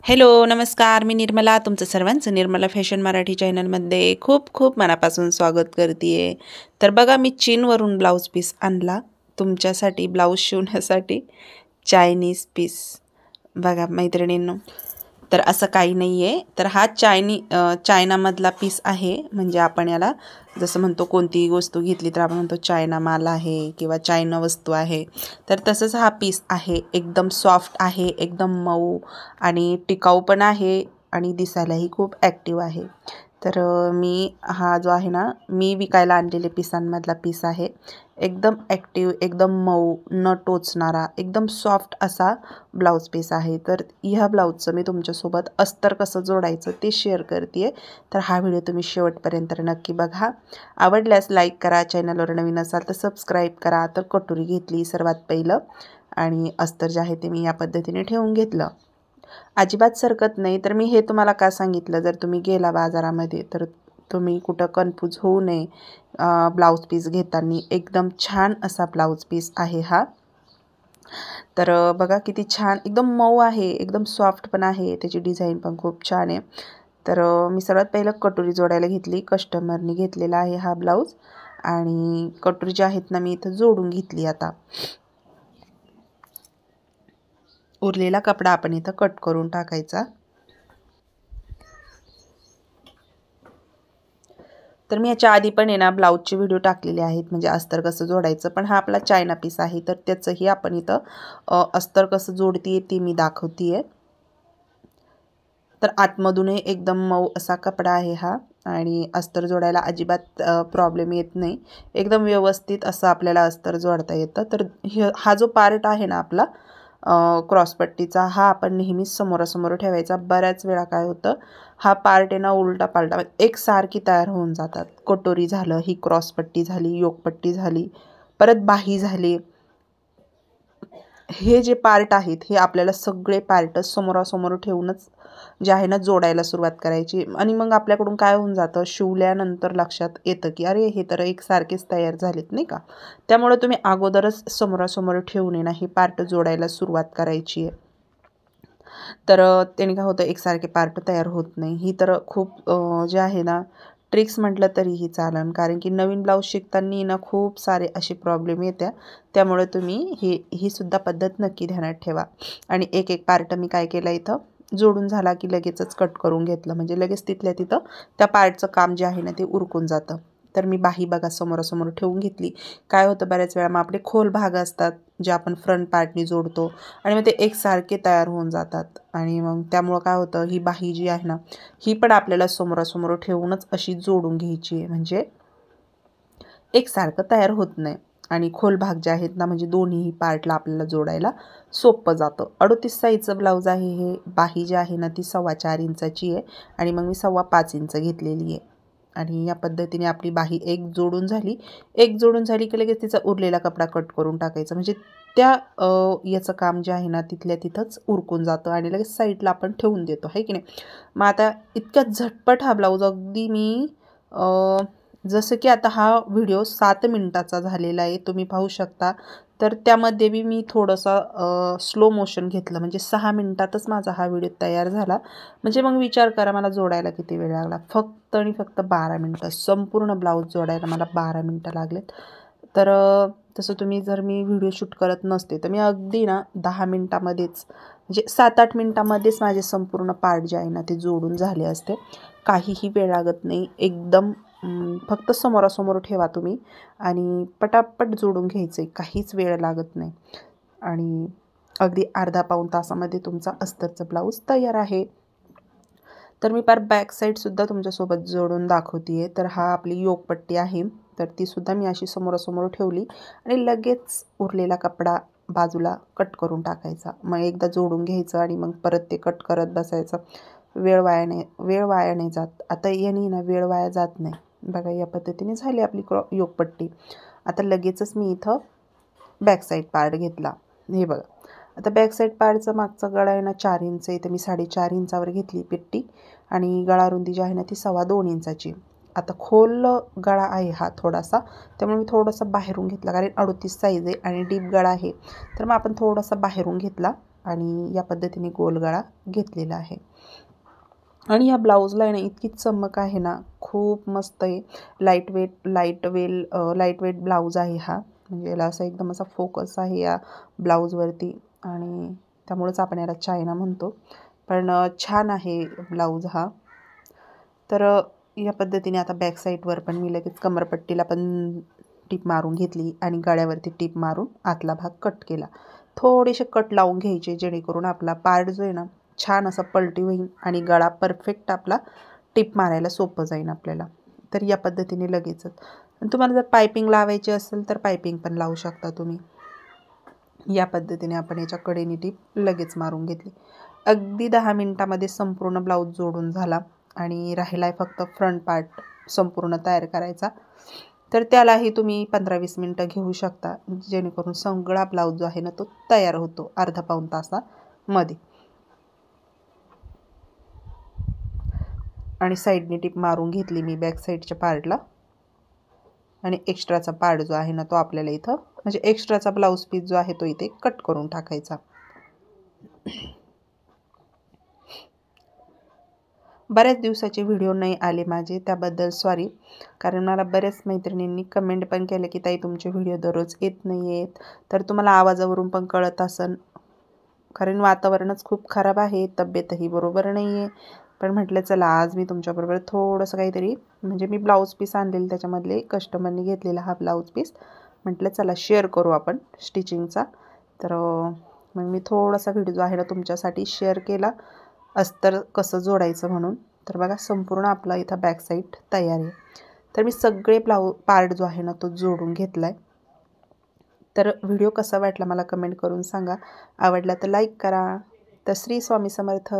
Hello, नमस्कार. मी निर्मला. तुमचं सर्वांचं निर्मला फॅशन मराठी चॅनलमध्ये खूप खूप मनापासून स्वागत करते. तर बघा, मी चीनवरून ब्लाऊज पीस आणला तुमच्यासाठी, ब्लाऊज शिवण्यासाठी. चायनीज पीस बघा मैत्रिणींनो. तर असं काही नाही आहे. तर हा चायनामधला पीस आहे. म्हणजे आपण याला जसं म्हणतो, कोणतीही वस्तू घेतली तर आपण म्हणतो चायना माल आहे किंवा चायना वस्तू आहे. तर तसंच हा पीस आहे. एकदम सॉफ्ट आहे, एकदम मऊ आणि टिकाऊ पण आहे आणि दिसायलाही खूप ॲक्टिव्ह आहे. तर मी हा जो आहे ना, मी विकायला आणलेले पिसांमधला पीस आहे. एकदम ॲक्टिव्ह, एकदम मऊ, न टोचणारा, एकदम सॉफ्ट असा ब्लाऊज पीस आहे. तर ह्या ब्लाऊजचं मी तुमच्यासोबत अस्तर कसं जोडायचं ते शेअर करते आहे. तर हा व्हिडिओ तुम्ही शेवटपर्यंत नक्की बघा. आवडल्यास लाईक करा, चॅनलवर नवीन असाल तर सबस्क्राईब करा. तर कटोरी घेतली सर्वात पहिलं आणि अस्तर जे आहे ते मी या पद्धतीने ठेवून घेतलं. अजिबात सरकत नाही. तर मी हे तुम्हाला का सांगितलं, जर तुम्ही गेला बाजारामध्ये तर तुम्ही कुठं कन्फ्यूज होऊ नये. ब्लाऊज पीस घेताना एकदम छान असा ब्लाऊज पीस आहे हा. तर बघा किती छान, एकदम मऊ आहे, एकदम सॉफ्ट पण आहे, त्याची डिझाईन पण खूप छान आहे. तर मी सर्वात पहिलं कटोरी जोडायला घेतली. कस्टमरनी घेतलेला आहे हा ब्लाऊज आणि कटोरी जी आहेत ना, मी इथं जोडून घेतली. आता उरलेला कपडा आपण इथं कट करून टाकायचा. तर मी ह्याच्या आधी पण आहे ना ब्लाऊजचे व्हिडिओ टाकलेले आहेत, म्हणजे अस्तर कसं जोडायचं. पण हा आपला चायना पीस आहे, तर त्याचंही आपण इथं अस्तर कसं जोडते ते मी दाखवते आहे. तर आतमधूनही एकदम मऊ असा कपडा आहे हा आणि अस्तर जोडायला अजिबात प्रॉब्लेम येत नाही. एकदम व्यवस्थित असं आपल्याला अस्तर जोडता येतं. तर हा जो पार्ट आहे ना आपला क्रॉसपट्टीचा, हा आपण नेहमीच समोरासमोर ठेवायचा. बऱ्याच वेळा काय होतं, हा पार्ट आहे ना उलटा पालटा एकसारखी तयार होऊन जातात. कटोरी झालं, ही क्रॉसपट्टी झाली, योकपट्टी झाली, परत बाही झाली. हे जे पार्ट आहेत हे आपल्याला सगळे पार्ट समोरासमोर ठेवूनच जे आहे ना जोडायला सुरुवात करायची. आणि मग आपल्याकडून काय होऊन जातं, शिवल्यानंतर लक्षात येतं की अरे हे तर एकसारखेच तयार झालेत नाही का. त्यामुळे तुम्ही अगोदरच समोरासमोर ठेवून ना हे पार्ट जोडायला सुरुवात करायची आहे. तर त्याने काय होतं, एकसारखे पार्ट तयार होत नाही. ही तर खूप जे आहे ना ट्रिक्स म्हटलं तरीही चालेल, कारण की नवीन ब्लाऊज शिकताना ना खूप सारे असे प्रॉब्लेम येत्या. त्यामुळे तुम्ही ही सुद्धा पद्धत नक्की ध्यानात ठेवा. आणि एक एक पार्ट मी काय केलं, इथं जोडून झाला की लगेचच कट करून घेतलं, म्हणजे लगेच तिथल्या तिथं त्या पार्टचं काम जे आहे ना ते उरकून जातं. तर मी बाही बघा समोरासमोर ठेवून घेतली. काय होतं, बऱ्याच वेळा मग आपले खोल भाग असतात जे आपण फ्रंट पार्टनी जोडतो आणि मग ते एकसारखे तयार होऊन जातात. आणि मग त्यामुळं काय होतं, ही बाही जी आहे ना ही पण आपल्याला समोरासमोर ठेवूनच अशी जोडून घ्यायची आहे, म्हणजे एकसारखं तयार होत नाही. आणि खोल भाग जे आहेत ना, म्हणजे दोन्ही पार्टला आपल्याला जोडायला सोपं जातं. 38 साईजचं ब्लाऊज आहे हे. बाही जी आहे ना ती 4.25 इंचाची आहे आणि मग मी 5.25 इंच घेतलेली आहे. आणि या पद्धतीने आपली बाही एक जोडून झाली. एक जोडून झाली की लगेच तिचा उरलेला कपडा कट करून टाकायचा, म्हणजे त्या याचं काम जे आहे ना तिथल्या तिथंच उरकून जातं आणि लगेच साईडला आपण ठेवून देतो, आहे की नाही. मग आता इतक्या झटपट हा ब्लाऊज अगदी मी जसं की आता हा व्हिडिओ 7 मिनिटाचा झालेला आहे, तुम्ही पाहू शकता. तर त्यामध्ये बी मी थोडंसं स्लो मोशन घेतलं, म्हणजे 6 मिनिटातच माझा हा व्हिडिओ तयार झाला. म्हणजे मग विचार करा मला जोडायला किती वेळ लागला. फक्त आणि फक्त 12 मिनटं. संपूर्ण ब्लाऊज जोडायला मला 12 मिनटं लागलेत. तर तसं तुम्ही जर मी व्हिडिओ शूट करत नसते तर मी अगदी ना 10 मिनटामध्येच, म्हणजे 7-8 मिनटामध्येच माझे संपूर्ण पार्ट जे आहे ना ते जोडून झाले असते. काहीही वेळ लागत नाही. एकदम फक्त समोरासमोर ठेवा तुम्ही आणि पटापट जोडून घ्यायचे, काहीच वेळ लागत नाही. आणि अगदी अर्धा पाऊण तासामध्ये तुमचा अस्तरचं ब्लाऊज तयार आहे. तर मी पार बॅक साईडसुद्धा तुमच्यासोबत जोडून दाखवते आहे. तर हा आपली योकपट्टी आहे, तर तीसुद्धा मी अशी समोरासमोर ठेवली आणि लगेच उरलेला कपडा बाजूला कट करून टाकायचा. मग एकदा जोडून घ्यायचं आणि मग परत ते कट करत बसायचं. वेळ वाया नाही जात. आता याने ना वेळ वाया जात नाही. बघा या पद्धतीने झाली आपली योकपट्टी. आता लगेचच मी इथं बॅक साईड पार्ट घेतला. हे बघा, आता बॅक साईड पार्टचा मागचा गळा आहे ना 4 इंच आहे, तर मी 4.5 इंचावर घेतली पेट्टी आणि गळा रुंदी जी आहे ना ती 2.25 इंचाची. आता खोल गळा आहे हा थोडासा, त्यामुळे मी थोडासा बाहेरून घेतला, कारण 38 साईज आहे आणि डीप गळा आहे, तर मग आपण थोडासा बाहेरून घेतला. आणि या पद्धतीने गोलगळा घेतलेला आहे. आणि या ब्लाऊजला आहे ना इतकी चमक आहे ना, खूप मस्त आहे. लाईट वेट ब्लाऊज आहे हा, म्हणजे याला असा एकदम असा फोकस आहे या ब्लाऊजवरती आणि त्यामुळेच आपण याला चायना म्हणतो. पण छान आहे ब्लाऊज हा. तर या पद्धतीने आता बॅक साईडवर पण मी लगेच कमरपट्टीला पण टीप मारून घेतली आणि गळ्यावरती टीप मारून आतला भाग कट केला. थोडेसे कट लावून घ्यायचे जेणेकरून आपला पार्ट जो आहे ना छान असा पलटी होईल आणि गळा परफेक्ट आपला टिप मारायला सोपं जाईल आपल्याला. तर या पद्धतीने लगेचच. आणि तुम्हाला जर पायपिंग लावायची असेल तर पायपिंग पण लावू शकता तुम्ही. या पद्धतीने आपण याच्या कडेने टीप लगेच मारून घेतली. अगदी 10 मिनिटामध्ये संपूर्ण ब्लाऊज जोडून झाला आणि राहिला आहे फक्त फ्रंट पार्ट संपूर्ण तयार करायचा. तर त्यालाही तुम्ही 15-20 मिनटं घेऊ शकता, जेणेकरून सगळा ब्लाऊज जो आहे ना तो तयार होतो अर्धा पाऊण तासामध्ये. आणि साईडने टीप मारून घेतली मी बॅक साईडच्या पार्टला. आणि एक्स्ट्राचा पार्ट जो आहे ना तो आपल्याला इथं म्हणजे एक्स्ट्राचा ब्लाऊज पीस जो आहे तो इथे कट करून टाकायचा. बऱ्याच दिवसाचे व्हिडिओ नाही आले माझे, त्याबद्दल सॉरी. कारण मला बऱ्याच मैत्रिणींनी कमेंट पण केलं की ताई तुमचे व्हिडिओ दररोज येत नाही आहेत. तर तुम्हाला आवाजावरून पण कळत असेल, कारण वातावरणच खूप खराब आहे, तब्येतही बरोबर नाही आहे. पण म्हटलं चला आज मी तुमच्याबरोबर थोडंसं काहीतरी, म्हणजे मी ब्लाऊज पीस आणलेले त्याच्यामधले कस्टमरने घेतलेला हा ब्लाऊज पीस, म्हटलं चला शेअर करू आपण स्टिचिंगचा. तर मग मी थोडासा व्हिडिओ जो आहे ना तुमच्यासाठी शेअर केला, अस्तर कसं जोडायचं म्हणून. तर बघा संपूर्ण आपला इथं बॅक साईड तयार आहे. तर मी सगळे पार्ट जो आहे ना तो जोडून घेतला आहे. तर व्हिडिओ कसा वाटला मला कमेंट करून सांगा. आवडला तर लाईक करा. तर श्री स्वामी समर्थ.